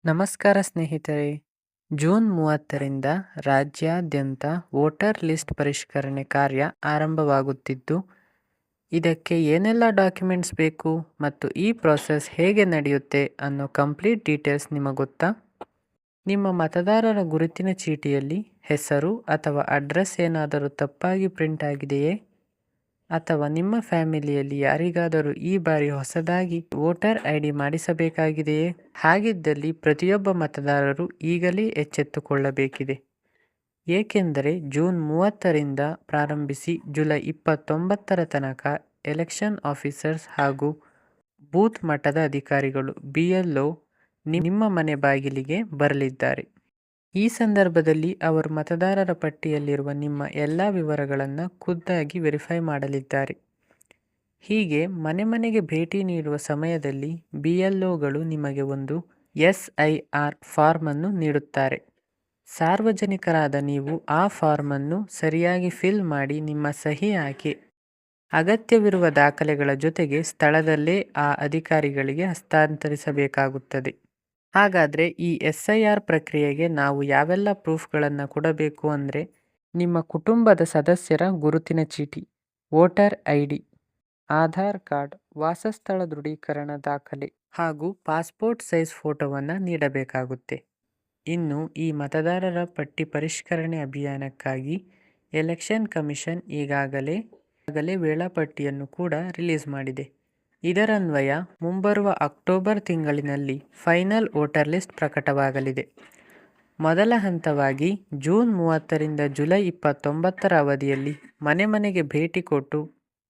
ನಮಸ್ಕಾರ ಸ್ನೇಹಿತರೆ. ಜೂನ್ 30ರಿಂದ ರಾಜ್ಯಾದ್ಯಂತ ವೋಟರ್ ಲಿಸ್ಟ್ ಪರಿಷ್ಕರಣೆ ಕಾರ್ಯ ಆರಂಭವಾಗುತ್ತಿದ್ದು, ಇದಕ್ಕೆ ಏನೆಲ್ಲ ಡಾಕ್ಯುಮೆಂಟ್ಸ್ ಬೇಕು ಮತ್ತು ಈ ಪ್ರಾಸೆಸ್ ಹೇಗೆ ನಡೆಯುತ್ತೆ ಅನ್ನೋ ಕಂಪ್ಲೀಟ್ ಡೀಟೇಲ್ಸ್ ನಿಮಗೆ ಗೊತ್ತಾ? ನಿಮ್ಮ ಮತದಾರರ ಗುರುತಿನ ಚೀಟಿಯಲ್ಲಿ ಹೆಸರು ಅಥವಾ ಅಡ್ರೆಸ್ ಏನಾದರೂ ತಪ್ಪಾಗಿ ಪ್ರಿಂಟ್ ಆಗಿದೆಯೇ? ಅಥವಾ ನಿಮ್ಮ ಫ್ಯಾಮಿಲಿಯಲ್ಲಿ ಯಾರಿಗಾದರೂ ಈ ಬಾರಿ ಹೊಸದಾಗಿ ವೋಟರ್ ಐಡಿ ಮಾಡಿಸಬೇಕಾಗಿದೆಯೇ? ಹಾಗಿದ್ದಲ್ಲಿ ಪ್ರತಿಯೊಬ್ಬ ಮತದಾರರು ಈಗಲೇ ಎಚ್ಚೆತ್ತುಕೊಳ್ಳಬೇಕಿದೆ. ಏಕೆಂದರೆ ಜೂನ್ 30ರಿಂದ ಪ್ರಾರಂಭಿಸಿ ಜುಲೈ 29ರ ತನಕ ಎಲೆಕ್ಷನ್ ಆಫೀಸರ್ಸ್ ಹಾಗೂ ಬೂತ್ ಮಟ್ಟದ ಅಧಿಕಾರಿಗಳು BLO ನಿಮ್ಮ ಮನೆ ಬಾಗಿಲಿಗೆ ಬರಲಿದ್ದಾರೆ. ಈ ಸಂದರ್ಭದಲ್ಲಿ ಅವರು ಮತದಾರರ ಪಟ್ಟಿಯಲ್ಲಿರುವ ನಿಮ್ಮ ಎಲ್ಲ ವಿವರಗಳನ್ನು ಖುದ್ದಾಗಿ ವೆರಿಫೈ ಮಾಡಲಿದ್ದಾರೆ. ಹೀಗೆ ಮನೆ ಮನೆಗೆ ಭೇಟಿ ನೀಡುವ ಸಮಯದಲ್ಲಿ BLOಗಳು ನಿಮಗೆ ಒಂದು SIR ಫಾರ್ಮ್ ಅನ್ನು ನೀಡುತ್ತಾರೆ. ಸಾರ್ವಜನಿಕರಾದ ನೀವು ಆ ಫಾರ್ಮ್ ಅನ್ನು ಸರಿಯಾಗಿ ಫಿಲ್ ಮಾಡಿ ನಿಮ್ಮ ಸಹಿ ಹಾಕಿ ಅಗತ್ಯವಿರುವ ದಾಖಲೆಗಳ ಜೊತೆಗೆ ಸ್ಥಳದಲ್ಲೇ ಆ ಅಧಿಕಾರಿಗಳಿಗೆ ಹಸ್ತಾಂತರಿಸಬೇಕಾಗುತ್ತದೆ. ಹಾಗಾದರೆ ಈ SIR ಪ್ರಕ್ರಿಯೆಗೆ ನಾವು ಯಾವೆಲ್ಲ ಪ್ರೂಫ್ಗಳನ್ನು ಕೊಡಬೇಕು ಅಂದರೆ, ನಿಮ್ಮ ಕುಟುಂಬದ ಸದಸ್ಯರ ಗುರುತಿನ ಚೀಟಿ, ವೋಟರ್ ID, ಆಧಾರ್ ಕಾರ್ಡ್, ವಾಸಸ್ಥಳ ದೃಢೀಕರಣ ದಾಖಲೆ ಹಾಗೂ ಪಾಸ್ಪೋರ್ಟ್ ಸೈಜ್ ಫೋಟೋವನ್ನು ನೀಡಬೇಕಾಗುತ್ತೆ. ಇನ್ನು ಈ ಮತದಾರರ ಪಟ್ಟಿ ಪರಿಷ್ಕರಣೆ ಅಭಿಯಾನಕ್ಕಾಗಿ ಎಲೆಕ್ಷನ್ ಕಮಿಷನ್ ಈಗಾಗಲೇ ವೇಳಾಪಟ್ಟಿಯನ್ನು ಕೂಡ ರಿಲೀಸ್ ಮಾಡಿದೆ. ಇದರನ್ವಯ ಮುಂಬರುವ ಅಕ್ಟೋಬರ್ ತಿಂಗಳಿನಲ್ಲಿ ಫೈನಲ್ ವೋಟರ್ ಲಿಸ್ಟ್ ಪ್ರಕಟವಾಗಲಿದೆ. ಮೊದಲ ಹಂತವಾಗಿ ಜೂನ್ 30ರಿಂದ ಜುಲೈ 29ರ ಅವಧಿಯಲ್ಲಿ ಮನೆ ಮನೆಗೆ ಭೇಟಿ ಕೊಟ್ಟು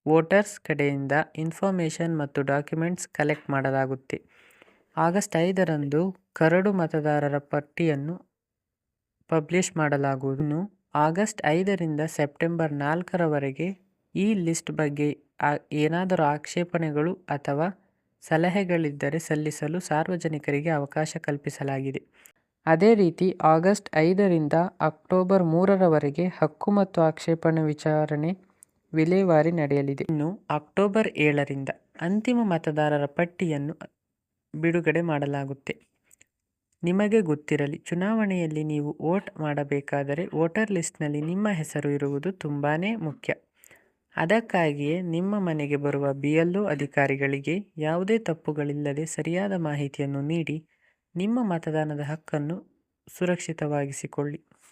ವೋಟರ್ಸ್ ಕಡೆಯಿಂದ ಇನ್ಫಾರ್ಮೇಷನ್ ಮತ್ತು ಡಾಕ್ಯುಮೆಂಟ್ಸ್ ಕಲೆಕ್ಟ್ ಮಾಡಲಾಗುತ್ತೆ. ಆಗಸ್ಟ್ 5ರಂದು ಕರಡು ಮತದಾರರ ಪಟ್ಟಿಯನ್ನು ಪಬ್ಲಿಷ್ ಮಾಡಲಾಗುವುದು. ಆಗಸ್ಟ್ 5ರಿಂದ ಸೆಪ್ಟೆಂಬರ್ 4ರವರೆಗೆ ಈ ಲಿಸ್ಟ್ ಬಗ್ಗೆ ಏನಾದರೂ ಆಕ್ಷೇಪಣೆಗಳು ಅಥವಾ ಸಲಹೆಗಳಿದ್ದರೆ ಸಲ್ಲಿಸಲು ಸಾರ್ವಜನಿಕರಿಗೆ ಅವಕಾಶ ಕಲ್ಪಿಸಲಾಗಿದೆ. ಅದೇ ರೀತಿ ಆಗಸ್ಟ್ 5ರಿಂದ ಅಕ್ಟೋಬರ್ 3ರವರೆಗೆ ಹಕ್ಕು ಮತ್ತು ಆಕ್ಷೇಪಣೆ ವಿಚಾರಣೆ ವಿಲೇವಾರಿ ನಡೆಯಲಿದೆ. ಇನ್ನು ಅಕ್ಟೋಬರ್ 7ರಿಂದ ಅಂತಿಮ ಮತದಾರರ ಪಟ್ಟಿಯನ್ನು ಬಿಡುಗಡೆ ಮಾಡಲಾಗುತ್ತೆ. ನಿಮಗೆ ಗೊತ್ತಿರಲಿ, ಚುನಾವಣೆಯಲ್ಲಿ ನೀವು ವೋಟ್ ಮಾಡಬೇಕಾದರೆ ವೋಟರ್ ಲಿಸ್ಟ್ನಲ್ಲಿ ನಿಮ್ಮ ಹೆಸರು ಇರುವುದು ತುಂಬಾ ಮುಖ್ಯ. ಅದಕ್ಕಾಗಿಯೇ ನಿಮ್ಮ ಮನೆಗೆ ಬರುವ BLO ಅಧಿಕಾರಿಗಳಿಗೆ ಯಾವುದೇ ತಪ್ಪುಗಳಿಲ್ಲದೆ ಸರಿಯಾದ ಮಾಹಿತಿಯನ್ನು ನೀಡಿ ನಿಮ್ಮ ಮತದಾನದ ಹಕ್ಕನ್ನು ಸುರಕ್ಷಿತವಾಗಿಸಿಕೊಳ್ಳಿ.